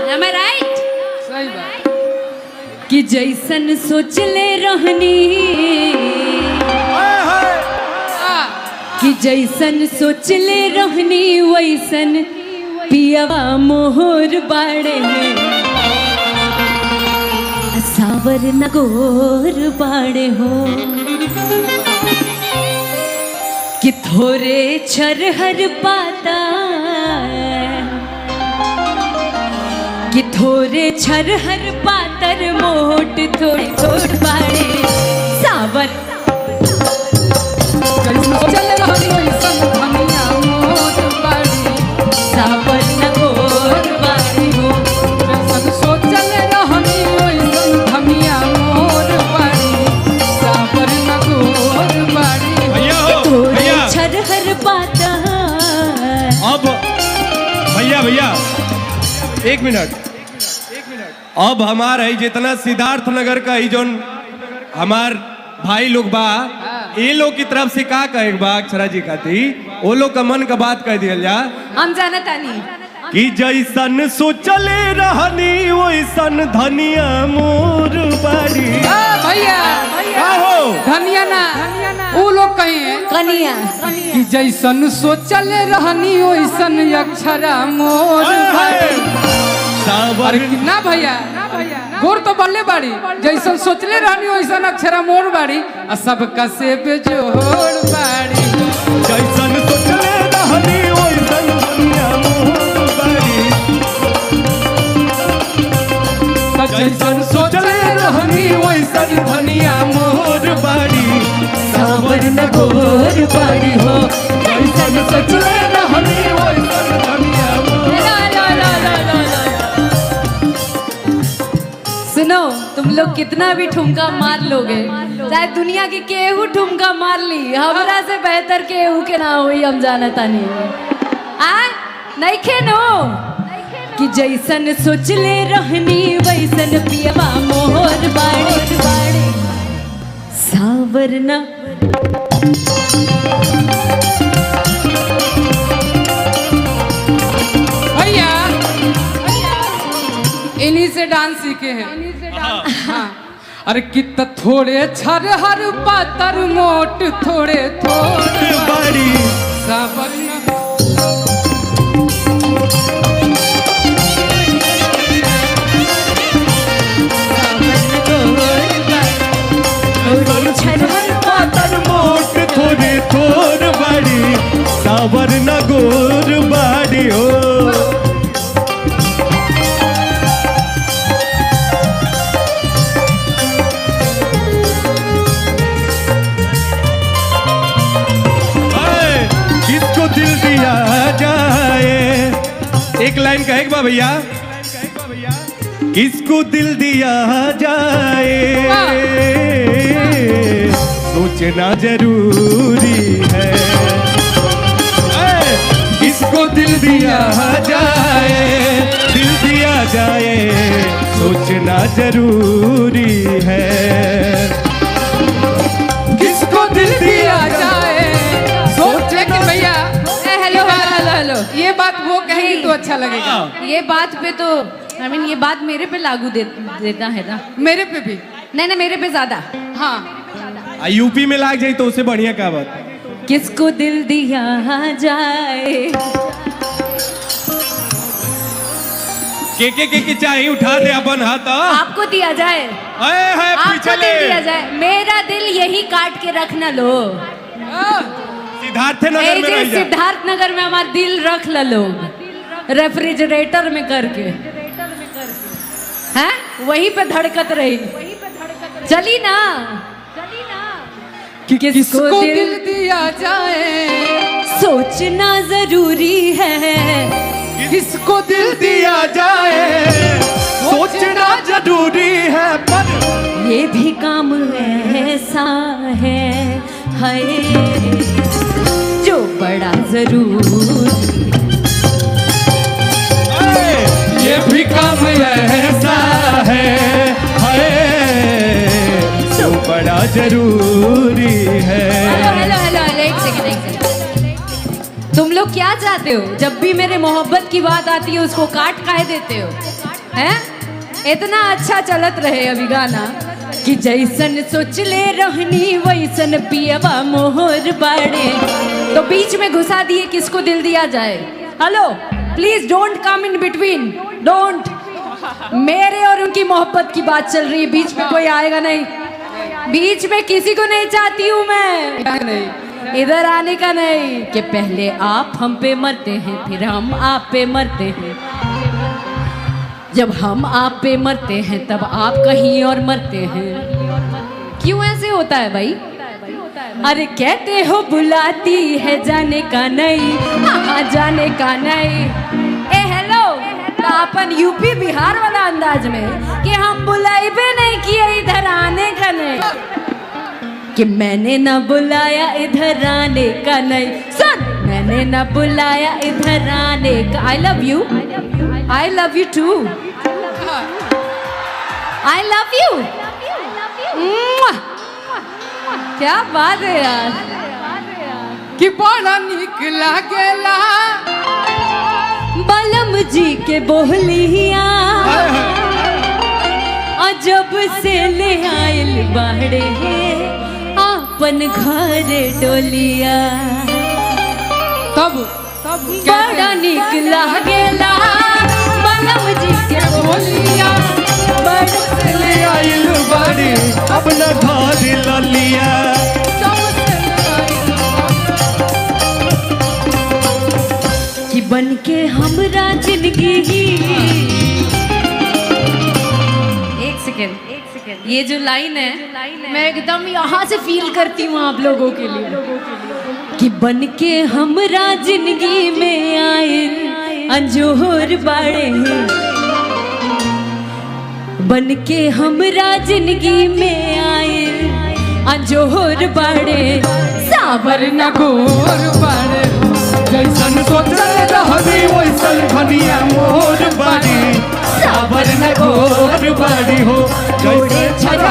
am I right? सही बात कि जैसन सोच ले रहनी कि जैसन सोच ले रहनी वैसन पियवा मोहर बाड़े में सावर नगोर बाड़े हो कि थोड़े छरहर पाता कि थोड़े छरहर पातर मोट थोड़ी थोड़ बाड़े सावर चल रही वैसन धनिया मोर बाड़ी सावर नगोर बाड़ी हो वैसन सोचल रहनी वैसन धनिया मोर बाड़ी सावर नगोर बाड़ी भैया हो थोड़े भैया छरहर पाता अब भैया एक मिनट अब हमार है जितना सिद्धार्थ नगर का ही जोन हमार भाई लोग बा ये लोग की तरफ से का कहे बा अक्षरा जी खाती वो लोग का मन का बात कह दिया जा हम जानता नहीं कि जैसन सोचले रहनी वैसन धनिया मोर बाड़ी भैया का हो धनिया ना वो लोग कहे कनिया कि जैसन सोचल रहनी वैसन अक्षरा मोर बाड़ी सावर अरे ना भैया गोर तो बल्ले बाड़ी जैसन सोचले रहनी वैसन अक्षरा मोर बाड़ी आ सबका से बेजोड़ बाड़ी जैसन सोचले रहनी वैसन धनिया मोर बाड़ी जैसन सोचले रहनी वैसन धनिया मोर बाड़ी सावर नगोर बाड़ी हो जैसन सोचले रहनी वैसन धनिया मोर सुनो तुम लोग कितना भी ठुमका मार लोगे चाहे दुनिया की केहू ठुमका मार ली हमरा से बेहतर केहू के ना हुई हम जानता नहीं आ नहीं खेनो कि जैसन सोचले रहनी वैसन पियवा मोहर बाड़ी बाड़ी सावर ना भैया इन्हीं से डांस सीखे हैं हाँ अरे कित थोड़े छर हर पातर मोट थोड़े थोड़े बाड़ी सावर न पातर मोट थोड़े थोड़ बाड़ी सावर नगोर बाड़ी हो किसको दिल दिया जाए एक लाइन कहेगा बा भैया किसको दिल दिया जाए सोचना जरूरी है किसको दिल दिया जाए सोचना जरूरी है किसको दिल दिया जाए सोचे कि भैया हेलो हेलो हेलो ये बात वो कहेगी तो अच्छा लगेगा ये बात पे तो आई मीन ये बात मेरे पे लागू देता है ना मेरे पे भी नहीं ना मेरे पे ज्यादा हाँ यूपी में लाग जाए तो उससे बढ़िया क्या बात किसको दिल दिया जाए के चाहिए उठा दे अपन हाथ आपको दिया जाए आपको दिल दिया जाए मेरा दिल यही काट के रख ना लो सिद्धार्थ नगर में रह जा सिद्धार्थ नगर में हमारा दिल रख लो लोग रेफ्रिजरेटर में करके हैं वहीं पे धड़कत रही चली ना कि किसको दिल दिया जाए सोचना जरूरी है किसको दिल दिया जाए सोचना जरूरी है पर ये भी काम ऐसा है जो बड़ा जरूरी ये भी काम ऐसा है जो बड़ा जरूरी है हेलो हेलो हेलो एक सेकंड तुम लोग क्या क्या चाहते हो? जब भी मेरे मोहब्बत की बात आती है उसको काट काहे देते हो? हैं? इतना अच्छा चलत रहे अभी गाना कि जैसन सोच ले रहनी वैसन पियवा मोहर बाड़े, तो बीच में घुसा दिए किसको दिल दिया जाए? Hello, please don't come in between, don't. मेरे और उनकी मोहब्बत की बात चल रही है, बीच में कोई आएगा नहीं, बीच में किसी को नहीं चाहती हूँ मैं, नहीं इधर आने का नहीं। कि पहले आप हम पे मरते हैं फिर हम आप पे मरते हैं, जब हम आप पे मरते हैं तब आप कहीं और मरते हैं। क्यों ऐसे होता है भाई? अरे कहते हो बुलाती है जाने का नहीं, हाँ जाने का नहीं। ए हेलो, तो अपन यूपी बिहार वाला अंदाज में कि हम बुलाई भी नहीं किए इधर आने का नहीं, कि मैंने ना बुलाया इधर आने का नहीं। सुन, मैंने ना बुलाया इधर आने का। I love you, I love you too, I love you. क्या बात है यार, कि बड़ा निक लागेला बलम जी के बोलिया, जब से ले आयल बाड़े अपन घर डोलिया, तब बड़ा निक लागेला बलम जी के बोलिया, बड़ा से ले आइल बाड़ी अपना घर ललिया। कि बन के हमरा जिंदगी। एक सेकेंड, ये जो लाइन है मैं एकदम यहाँ से फील करती हूँ आप लोगों के लिए। कि बन के हमरा जिंदगी में आए अंजोर बाड़े हैं, बन के हमरा जिंदगी में आए अंजोर बाड़े, सावर न गोर बाड़े जैसन सोचल रहनी वैसन भनिया मोर बाड़ी, सावर न घोर बाड़ी हो जैसन